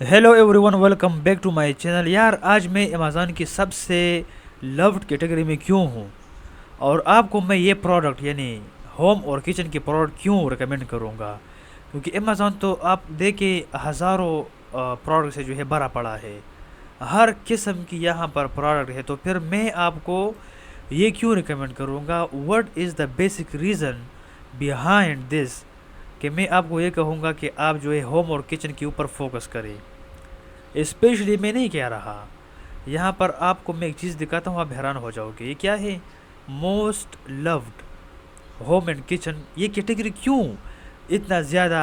Hello everyone, welcome back to my channel. यार, आज मैं अमेज़ॉन की सबसे लव्ड कैटेगरी में क्यों हूँ और आपको मैं ये प्रोडक्ट यानी होम और किचन के प्रोडक्ट क्यों रेकमेंड करूँगा, क्योंकि अमेज़ॉन तो आप देखे हज़ारों प्रोडक्ट से जो है भरा पड़ा है। हर किस्म की यहाँ पर प्रोडक्ट है, तो फिर मैं आपको ये क्यों रिकमेंड करूँगा, what is the basic reason behind this, कि मैं आपको ये कहूँगा कि आप जो है होम और किचन के ऊपर फोकस करें। स्पेशली मैं नहीं कह रहा, यहाँ पर आपको मैं एक चीज़ दिखाता हूँ, आप हैरान हो जाओगे। ये क्या है? Most loved home and kitchen. ये कैटेगरी क्यों इतना ज़्यादा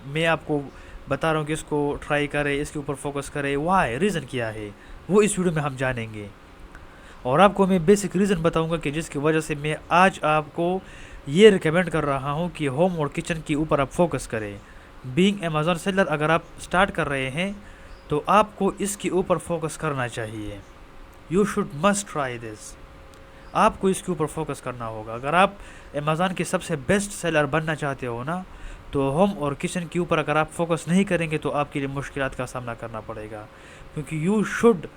मैं आपको बता रहा हूँ कि इसको ट्राई करें, इसके ऊपर फोकस करें। वाई, रीज़न क्या है, वो इस वीडियो में हम जानेंगे। और आपको मैं बेसिक रीज़न बताऊंगा कि जिसकी वजह से मैं आज आपको ये रिकमेंड कर रहा हूँ कि होम और किचन के ऊपर आप फोकस करें। बीइंग अमेज़ॉन सेलर, अगर आप स्टार्ट कर रहे हैं तो आपको इसके ऊपर फोकस करना चाहिए। You should must try this. आपको इसके ऊपर फोकस करना होगा। अगर आप अमेज़ॉन के सबसे बेस्ट सेलर बनना चाहते हो ना, तो होम और किचन के ऊपर अगर आप फोकस नहीं करेंगे तो आपके लिए मुश्किलात का सामना करना पड़ेगा, क्योंकि you should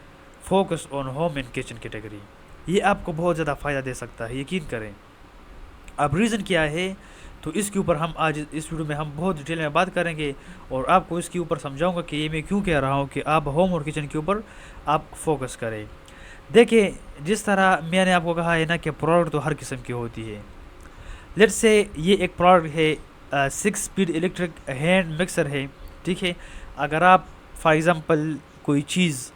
focus on home and kitchen category. ये आपको बहुत ज़्यादा फ़ायदा दे सकता है, यकीन करें। अब रीज़न क्या है, तो इसके ऊपर हम आज इस वीडियो में हम बहुत डिटेल में बात करेंगे और आपको इसके ऊपर समझाऊंगा कि ये मैं क्यों कह रहा हूँ कि आप होम और किचन के ऊपर आप फोकस करें। देखिए, जिस तरह मैंने आपको कहा है ना कि प्रोडक्ट तो हर किस्म की होती है। लेट्स से ये एक प्रोडक्ट है, 6 स्पीड इलेक्ट्रिक हैंड मिक्सर है, ठीक है। अगर आप फॉर एग्ज़ाम्पल कोई चीज़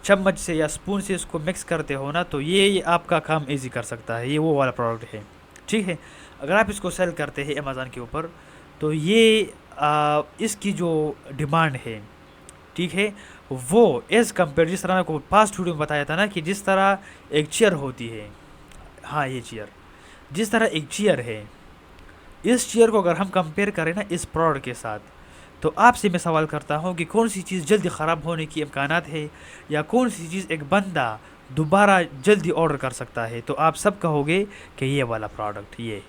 चम्मच से या स्पून से इसको मिक्स करते हो ना, तो ये आपका काम इजी कर सकता है। ये वो वाला प्रोडक्ट है, ठीक है। अगर आप इसको सेल करते हैं अमेज़ॉन के ऊपर, तो ये इसकी जो डिमांड है, ठीक है, वो एज़ कम्पेयर, जिस तरह मैं को पास्ट वीडियो में बताया था ना कि जिस तरह एक चेयर होती है, हाँ ये चेयर, जिस तरह एक चेयर है, इस चेयर को अगर हम कंपेयर करें ना इस प्रोडक्ट के साथ, तो आपसे मैं सवाल करता हूँ कि कौन सी चीज़ जल्दी ख़राब होने की इम्कानात है, या कौन सी चीज़ एक बंदा दोबारा जल्दी ऑर्डर कर सकता है। तो आप सब कहोगे कि ये वाला प्रोडक्ट, ये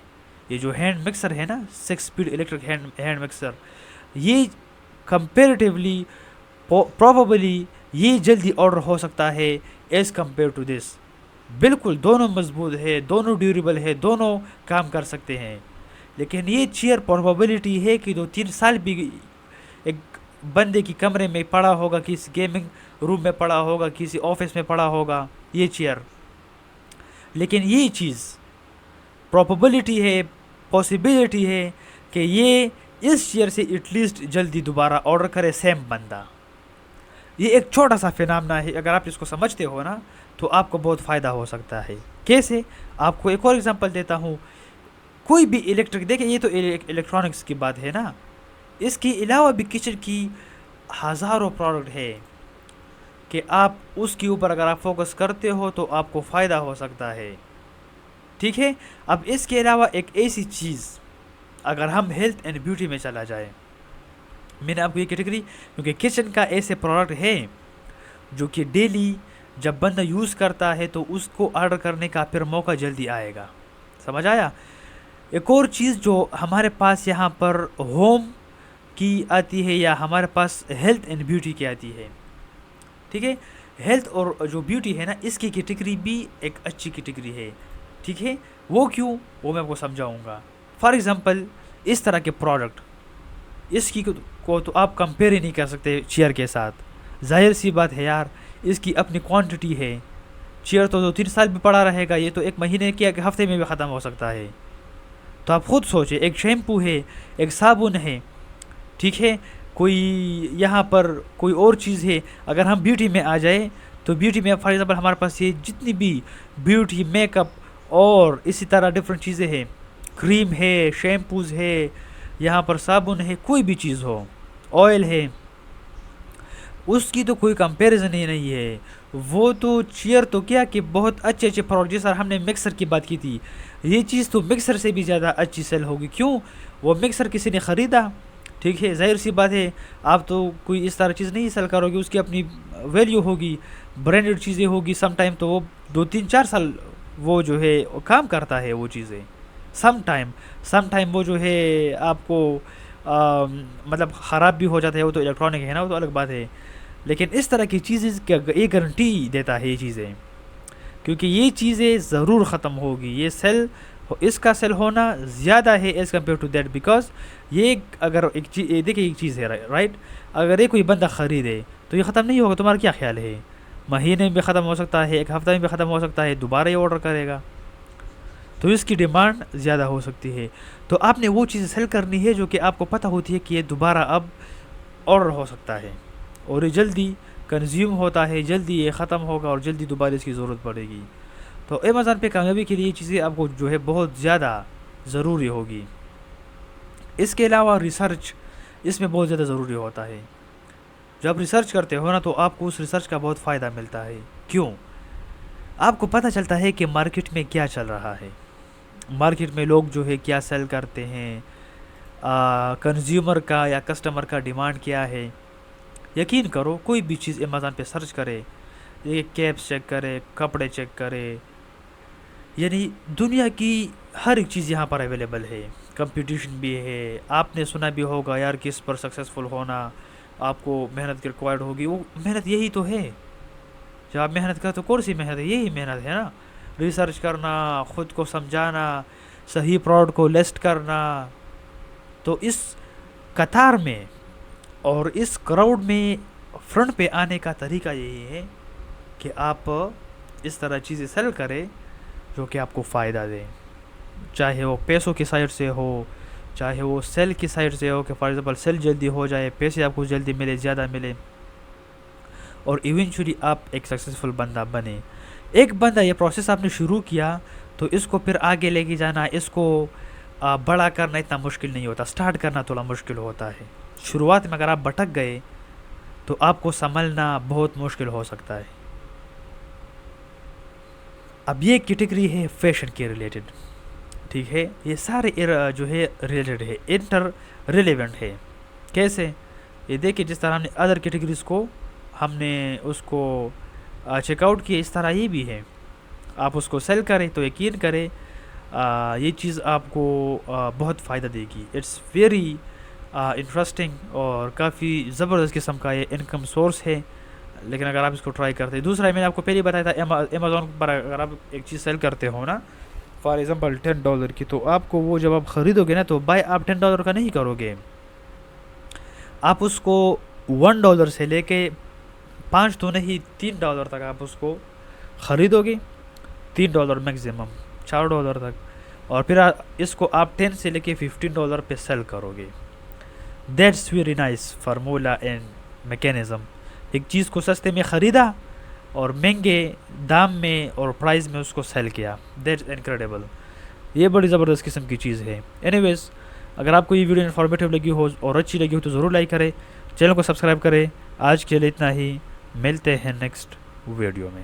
जो हैंड मिक्सर है ना, 6 स्पीड इलेक्ट्रिक हैंड मिक्सर, ये कंपेरेटिवली प्रोबेबली ये जल्दी ऑर्डर हो सकता है एज़ कम्पेयर टू दिस। बिल्कुल दोनों मजबूत है, दोनों ड्यूरेबल है, दोनों काम कर सकते हैं। लेकिन ये चेयर प्रोबेबिलिटी है कि 2-3 साल भी एक बंदे की कमरे में पड़ा होगा, किसी गेमिंग रूम में पड़ा होगा, किसी ऑफिस में पड़ा होगा ये चेयर। लेकिन ये चीज़ प्रोबेबिलिटी है, पॉसिबिलिटी है कि ये इस चेयर से एटलीस्ट जल्दी दोबारा ऑर्डर करे सेम बंदा। ये एक छोटा सा फिनोमेना है, अगर आप इसको समझते हो ना तो आपको बहुत फ़ायदा हो सकता है। कैसे? आपको एक और एग्जांपल देता हूँ। कोई भी इलेक्ट्रिक, देखिए ये तो इलेक्ट्रॉनिक्स की बात है ना, इसके अलावा भी किचन की हज़ारों प्रोडक्ट है कि आप उसके ऊपर अगर आप फोकस करते हो तो आपको फ़ायदा हो सकता है, ठीक है। अब इसके अलावा एक ऐसी चीज़, अगर हम हेल्थ एंड ब्यूटी में चला जाए, मैंने आपको ये कैटेगरी, क्योंकि किचन का ऐसे प्रोडक्ट है जो कि डेली जब बंदा यूज़ करता है तो उसको ऑर्डर करने का फिर मौका जल्दी आएगा। समझ आया? एक और चीज़ जो हमारे पास यहाँ पर होम की आती है, या हमारे पास हेल्थ एंड ब्यूटी की आती है, ठीक है। हेल्थ और जो ब्यूटी है ना, इसकी कैटेगरी भी एक अच्छी कैटेगरी है, ठीक है। वो क्यों, वो मैं आपको समझाऊंगा। फॉर एग्ज़ाम्पल, इस तरह के प्रोडक्ट, इसकी को तो आप कंपेयर ही नहीं कर सकते चेयर के साथ। जाहिर सी बात है यार, इसकी अपनी क्वांटिटी है। चेयर तो 2-3 साल भी पड़ा रहेगा, ये तो एक महीने के एक हफ्ते में भी ख़त्म हो सकता है। तो आप खुद सोचें, एक शैम्पू है, एक साबुन है, ठीक है, कोई यहाँ पर कोई और चीज़ है। अगर हम ब्यूटी में आ जाए तो ब्यूटी में फॉर एग्ज़ाम्पल हमारे पास ये जितनी भी ब्यूटी, मेकअप और इसी तरह डिफरेंट चीज़ें हैं, क्रीम है, शैम्पूज़ है, यहाँ पर साबुन है, कोई भी चीज़ हो, ऑयल है, उसकी तो कोई कंपैरिजन ही नहीं है। वो तो चेयर तो क्या कि बहुत अच्छे अच्छे प्रोडक्ट, जैसा हमने मिक्सर की बात की थी, ये चीज़ तो मिक्सर से भी ज़्यादा अच्छी सेल होगी। क्यों? वो मिक्सर किसी ने ख़रीदा, ठीक है, ज़ाहिर सी बात है। आप तो कोई इस तरह चीज़ नहीं सेल करोगे, उसकी अपनी वैल्यू होगी, ब्रांडेड चीज़ें होगी। सम टाइम तो वो 2-3-4 साल वो जो है वो काम करता है वो चीज़ें। सम टाइम वो जो है आपको مطلب خراب بھی ہو جاتا ہے، وہ تو الیکٹرانک ہے نا، وہ تو الگ بات ہے، لیکن اس طرح کی چیزیں یہ گارنٹی دیتا ہے یہ چیزیں، کیونکہ یہ چیزیں ضرور ختم ہوگی، یہ سیل اس کا سیل ہونا زیادہ ہے as compare to that, because یہ اگر ایک چیز دیکھیں ایک چیز ہے رائٹ، اگر یہ کوئی بندہ خریدے تو یہ ختم نہیں ہوگا، تمہارا کیا خیال ہے؟ مہینے میں بھی ختم ہو سکتا ہے، ایک ہفتہ میں بھی ختم ہو سکتا ہے، دوبارہ یہ آرڈر کرے گا، تو اس کی ڈیمانڈ زیادہ ہو سکتی ہے، تو آپ نے وہ چیزیں سیل کرنی ہے جو کہ آپ کو پتہ ہوتی ہے کہ یہ دوبارہ اب آرڈر ہو سکتا ہے، اور یہ جلدی کنزیوم ہوتا ہے، جلدی یہ ختم ہوگا اور جلدی دوبارہ اس کی ضرورت پڑے گی، تو امیزون پہ کامیابی کے لیے یہ چیزیں آپ کو جو ہے بہت زیادہ ضروری ہوگی۔ اس کے علاوہ ریسرچ اس میں بہت زیادہ ضروری ہوتا ہے، جب ریسرچ کرتے ہو نا تو آپ کو اس ریسرچ کا بہت فائدہ ملتا ہے، کیوں؟ آپ کو پتہ چلتا ہے کہ مارکیٹ میں کیا چل رہا ہے، مارکیٹ میں لوگ جو ہے کیا سیل کرتے ہیں، کنزیومر کا یا کسٹمر کا ڈیمانڈ کیا ہے۔ یقین کرو کوئی بھی چیز امیزون پہ سرچ کرے، یہ کیپس چیک کرے، کپڑے چیک کرے، یعنی دنیا کی ہر ایک چیز یہاں پر اویلیبل ہے، کمپٹیشن بھی ہے، آپ نے سنا بھی ہوگا یار کس پر سکسیزفل ہونا آپ کو محنت کی ریکوائرڈ ہوگی، وہ محنت یہی تو ہے، جب آپ محنت کرتے تو کون سی محنت ہے؟ یہی محنت ہے نا، ریسرچ کرنا، خود کو سمجھانا، صحیح پروڈکٹ کو لسٹ کرنا، تو اس قطار میں اور اس کراؤڈ میں فرنٹ پہ آنے کا طریقہ یہی ہے کہ آپ اس طرح چیزیں سیل کریں جو کہ آپ کو فائدہ دیں، چاہے وہ پیسوں کی سائڈ سے ہو، چاہے وہ سیل کی سائڈ سے ہو کہ فار ایگزامپل سیل جلدی ہو جائے، پیسے آپ کو جلدی ملے، زیادہ ملے، اور ایونچولی آپ ایک سکسیزفل بندہ بنے۔ ایک بندہ یہ پروسیس آپ نے شروع کیا تو اس کو پھر آگے لے کے جانا، اس کو بڑا کرنا اتنا مشکل نہیں ہوتا، سٹارٹ کرنا تھوڑا مشکل ہوتا ہے، شروعات میں اگر آپ بھٹک گئے تو آپ کو سنبھلنا بہت مشکل ہو سکتا ہے۔ اب یہ کیٹیگری ہے فیشن کے ریلیٹڈ، ٹھیک ہے، یہ سارے جو ہے ریلیٹڈ ہے، انٹر ریلیونٹ ہے، کیسے؟ یہ دیکھیں جس طرح ہم نے ادر کیٹیگریز کو ہم نے اس کو چیک آؤٹ کیا، اس طرح یہ بھی ہے، آپ اس کو سیل کریں تو یقین کریں یہ چیز آپ کو بہت فائدہ دے گی، اٹس ویری انٹرسٹنگ اور کافی زبردست قسم کا یہ انکم سورس ہے، لیکن اگر آپ اس کو ٹرائی کرتے ہیں۔ دوسرا میں نے آپ کو پہلے بتایا تھا امیزون پر اگر آپ ایک چیز سیل کرتے ہو نا فار ایگزامپل $10 کی، تو آپ کو وہ جب آپ خریدو گے نا تو بائی آپ $10 کا نہیں کرو گے، آپ اس کو $1 سے لے کے 5 تو نہیں $3 تک آپ اس کو خریدو گے، $3 میکزیمم، $4 تک، اور پھر اس کو آپ 10 سے لے کے $15 پہ سیل کرو گے۔ That's very nice formula and mechanism, ایک چیز کو سستے میں خریدا اور مہنگے دام میں اور پرائز میں اس کو سیل کیا، دیٹس انکریڈیبل، یہ بڑی زبردست قسم کی چیز ہے۔ اینی ویز اگر آپ کو یہ ویڈیو انفارمیٹیو لگی ہو اور اچھی لگی ہو تو ضرور لائک کریں، چینل کو سبسکرائب کریں۔ آج کے لیے اتنا ہی، ملتے ہیں نیکسٹ ویڈیو میں۔